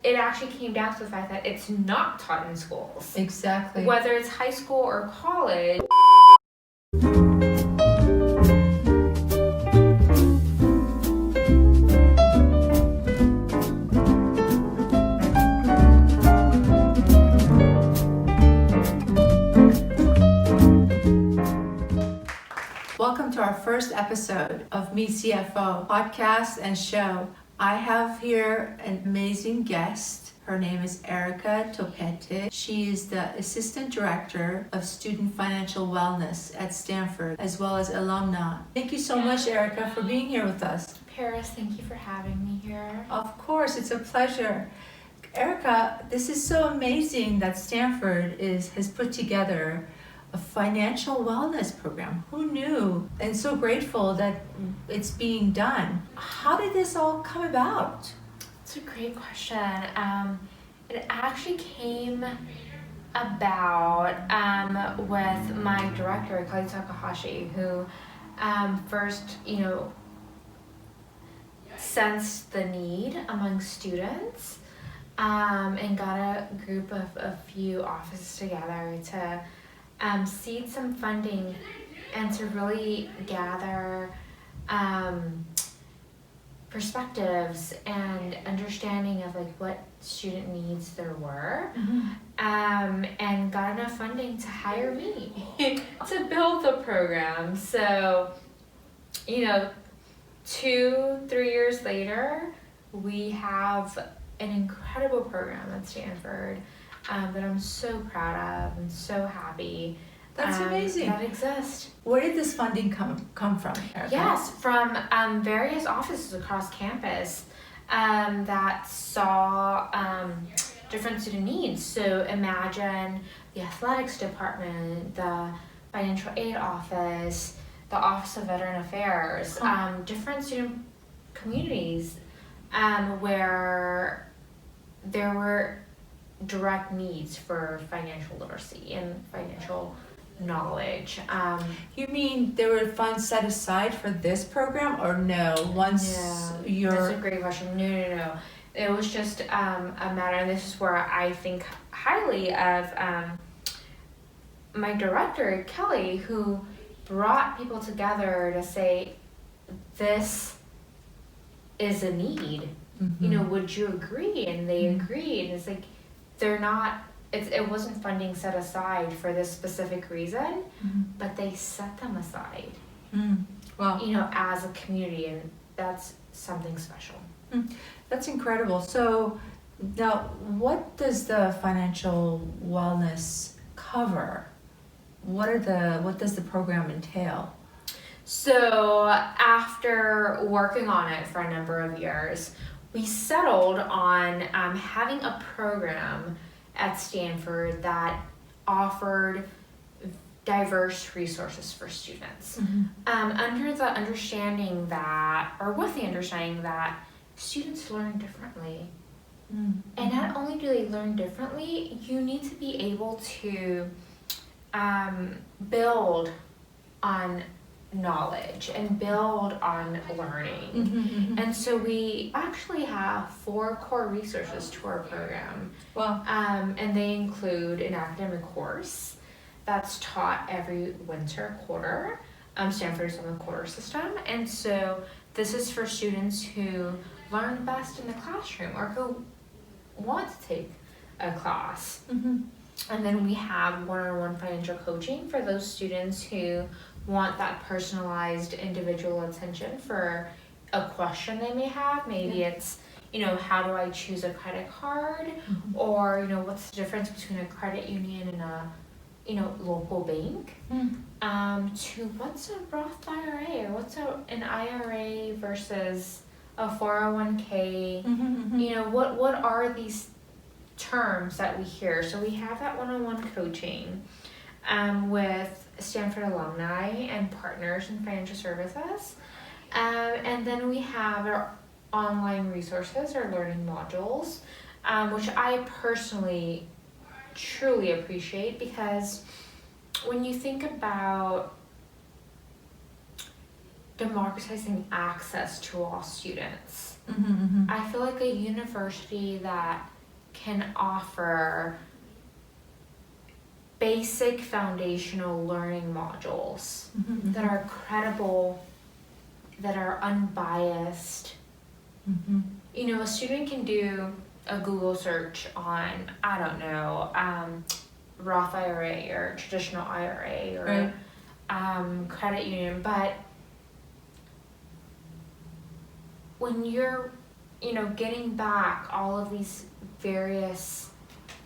It actually came down to the fact that it's not taught in schools. Exactly. Whether it's high school or college. Welcome to our first episode of meCFO podcast and show. I have here an amazing guest. Her name is Erika Topete. She is the Assistant Director of Student Financial Wellness at Stanford, as well as alumna. Thank you so much, Erika, for being here with us. Paris, thank you for having me here. Of course, it's a pleasure. Erika, this is so amazing that Stanford has put together a financial wellness program. Who knew? And so grateful that it's being done. How did this all come about? It's a great question. It actually came about with my director, Kali Takahashi, who first, sensed the need among students and got a group of a few offices together to seed some funding and to really gather perspectives and understanding of like what student needs there were, and got enough funding to hire me to build the program. So, 2-3 years later, we have an incredible program at Stanford that I'm so proud of and so happy. That's amazing. That exists. Where did this funding come from, Erika? Yes, from various offices across campus that saw different student needs. So imagine the athletics department, the financial aid office, the Office of Veteran Affairs, different student communities where there were direct needs for financial literacy and financial knowledge. You mean there were funds set aside for this program, or no? That's a great question. No. It was just a matter, and this is where I think highly of my director, Kelly, who brought people together to say, this is a need. Would you agree? And they agreed. And it's like, it wasn't funding set aside for this specific reason, but they set them aside. Wow. As a community, and that's something special. That's incredible. So now, what does the financial wellness cover? What does the program entail? So after working on it for a number of years, we settled on having a program at Stanford that offered diverse resources for students. With the understanding that students learn differently. And not only do they learn differently, you need to be able to build on knowledge and build on learning. And so we actually have 4 core resources to our program. Wow. And they include an academic course that's taught every winter quarter. Stanford is on the quarter system, and so this is for students who learn best in the classroom or who want to take a class. And then we have one-on-one financial coaching for those students who want that personalized individual attention for a question they may have. Maybe it's, how do I choose a credit card? Or, what's the difference between a credit union and a, local bank? To what's a Roth IRA, or what's an IRA versus a 401k? What are these terms that we hear? So we have that one-on-one coaching with Stanford alumni and partners in financial services. And then we have our online resources, our learning modules, which I personally truly appreciate, because when you think about democratizing access to all students, I feel like a university that can offer basic foundational learning modules that are credible, that are unbiased. You know, a student can do a Google search on, I don't know, Roth IRA or traditional IRA or credit union, but when you're, you know, getting back all of these various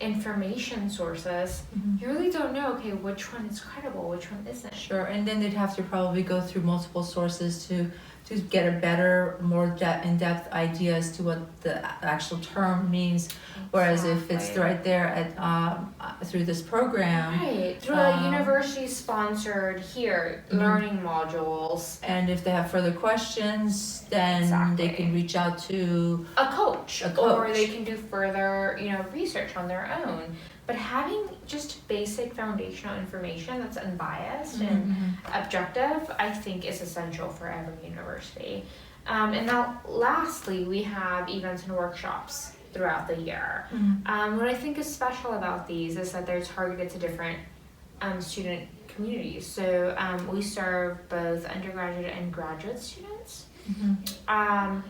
information sources, you really don't know, okay, which one is credible, which one isn't. Sure, and then they'd have to probably go through multiple sources to get a better, more in-depth idea as to what the actual term means. Whereas if it's right there at through this program, right, through a university sponsored learning modules, and if they have further questions, then they can reach out to a coach, or they can do further, you know, research on their own. But having just basic foundational information that's unbiased and objective, I think is essential for every university. And now lastly, we have events and workshops throughout the year. What I think is special about these is that they're targeted to different student communities. So we serve both undergraduate and graduate students. And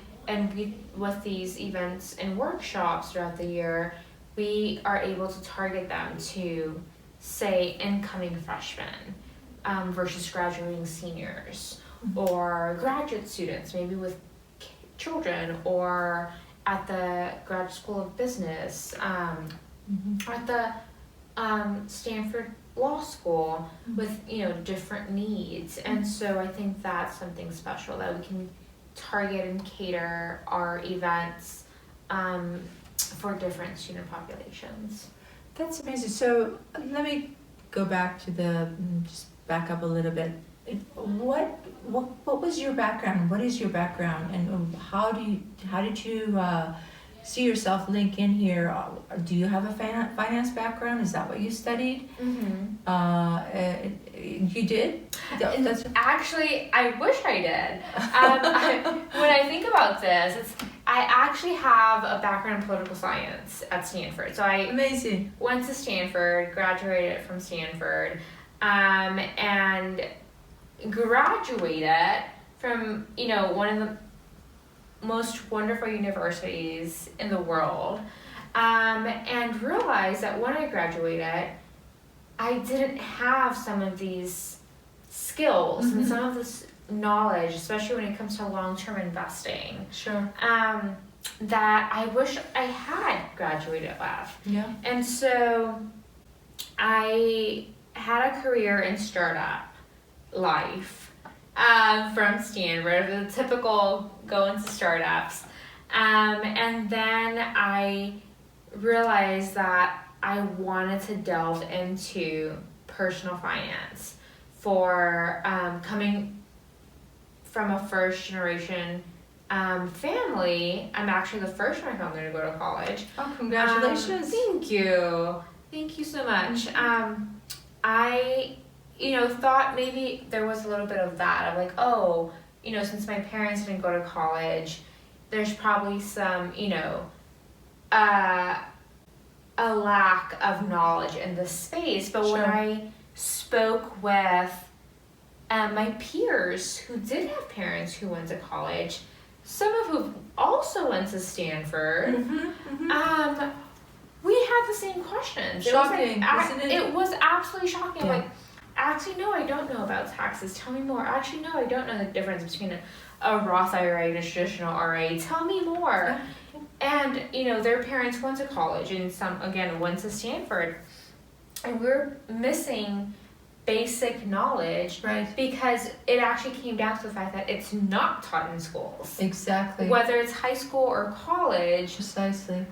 with these events and workshops throughout the year, we are able to target them to, say, incoming freshmen versus graduating seniors, or graduate students, maybe with children, or at the Grad School of Business, at the Stanford Law School, with, you know, different needs. And so I think that's something special, that we can target and cater our events for different student populations. That's amazing. So let me go back to just back up a little bit. What was your background? What is your background, and how did you see yourself link in here? Do you have a finance background? Is that what you studied? You did? Actually, I wish I did. When I think about this, I actually have a background in political science at Stanford. So I went to Stanford, graduated from Stanford, and graduated from, you know, one of the most wonderful universities in the world, and realized that when I graduated, I didn't have some of these skills and some of this knowledge, especially when it comes to long-term investing. Sure. That I wish I had graduated with. Yeah. And so I had a career in startup life from Stanford, the typical go into startups. And then I realized that I wanted to delve into personal finance for coming from a first generation family. I'm actually the first in my family to go to college. Oh, congratulations. Thank you. Thank you so much. I, you know, thought maybe there was a little bit of that. I'm like, oh, you know, since my parents didn't go to college, there's probably some, you know, a lack of knowledge in this space. But when I spoke with my peers who did have parents who went to college, some of whom also went to Stanford, we had the same questions. Shocking, isn't it? It was absolutely shocking. Yeah. Like, actually, no, I don't know about taxes. Tell me more. Actually, no, I don't know the difference between a Roth IRA and a traditional IRA. Tell me more. And, you know, their parents went to college, and some, again, went to Stanford. And we're missing basic knowledge, because it actually came down to the fact that it's not taught in schools. Exactly. Whether it's high school or college. Precisely.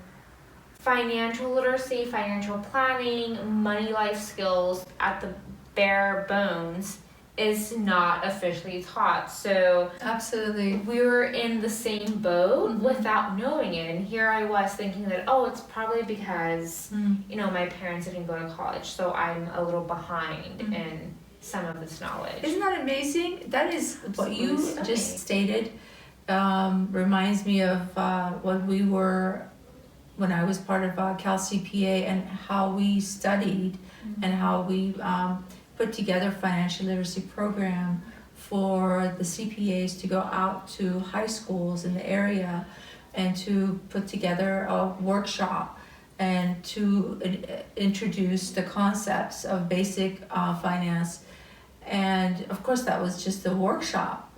Financial literacy, financial planning, money life skills at the bare bones is not officially taught. So absolutely, we were in the same boat without knowing it. And here I was thinking that, oh, it's probably because, you know, my parents didn't go to college, so I'm a little behind in some of this knowledge. Isn't that amazing? That is what you just stated. reminds me of what we were when I was part of Cal CPA and how we studied and how we put together financial literacy program for the CPAs to go out to high schools in the area and to put together a workshop and to introduce the concepts of basic finance. And of course that was just a workshop.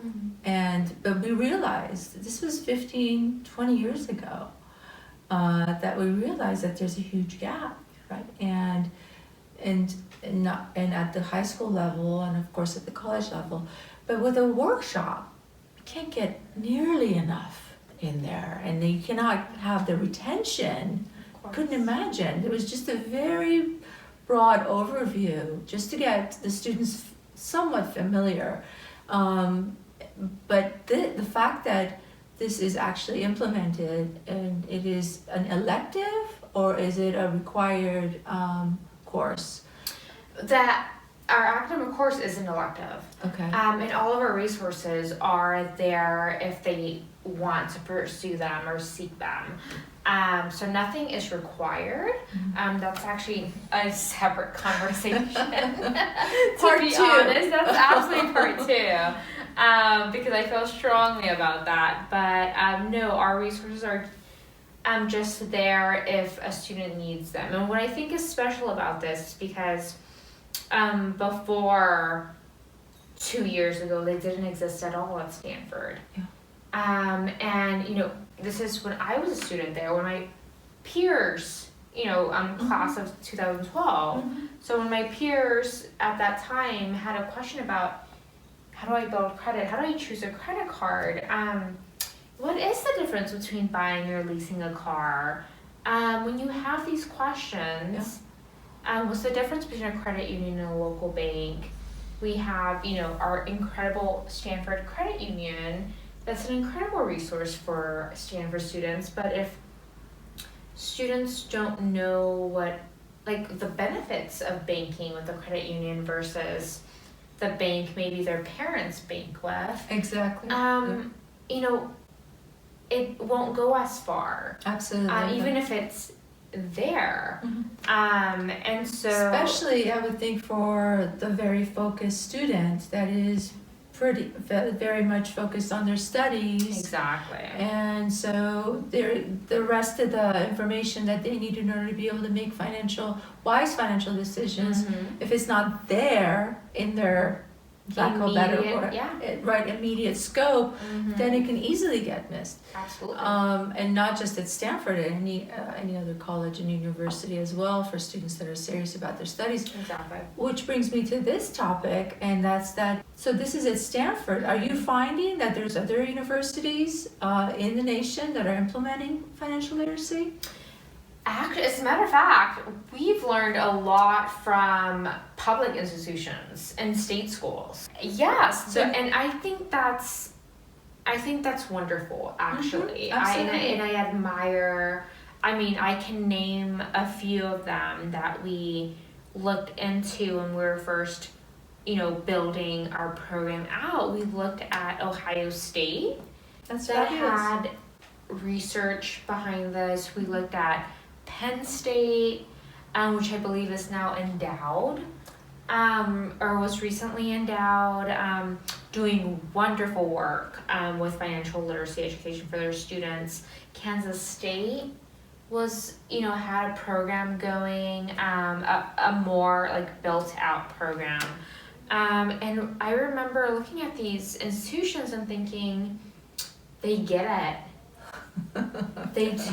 But we realized this was 15-20 years ago, that we realized that there's a huge gap, right? And at the high school level and of course at the college level. But with a workshop, you can't get nearly enough in there, and you cannot have the retention. Couldn't imagine. It was just a very broad overview just to get the students somewhat familiar. But the fact that this is actually implemented and it is an elective or is it a required course? That our academic course is an elective. Okay. And all of our resources are there if they want to pursue them or seek them. So nothing is required. That's actually a separate conversation. To be honest, that's absolutely part two. Because I feel strongly about that. But no, our resources are just there if a student needs them. And what I think is special about this is because before 2 years ago, they didn't exist at all at Stanford. Yeah. And you know, this is when I was a student there, when my peers, you know, class of 2012. So when my peers at that time had a question about how do I build credit, how do I choose a credit card, what is the difference between buying or leasing a car? When you have these questions, what's the difference between a credit union and a local bank? We have, you know, our incredible Stanford Credit Union. That's an incredible resource for Stanford students, but if students don't know what, like the benefits of banking with the credit union versus the bank maybe their parents bank with. Exactly. You know, it won't go as far. Absolutely. Even if it's there. And so especially I would think for the very focused student that is very much focused on their studies. Exactly. And so the rest of the information that they need in order to be able to make wise financial decisions, if it's not there in their lack of better word, immediate scope, then it can easily get missed. Absolutely. And not just at Stanford, at any other college and university as well for students that are serious about their studies. Exactly. Which brings me to this topic, and that's that. So this is at Stanford. Are you finding that there's other universities in the nation that are implementing financial literacy? Actually, as a matter of fact, we've learned a lot from public institutions and state schools. Yes, so, and I think that's wonderful, actually. Absolutely. I admire. I mean, I can name a few of them that we looked into when we were first, you know, building our program out. We looked at Ohio State. That's that fabulous. Had research behind this. We looked at Penn State, which I believe is now endowed, or was recently endowed, doing wonderful work with financial literacy education for their students. Kansas State was, you know, had a program going, a more like built out program. And I remember looking at these institutions and thinking, they get it. They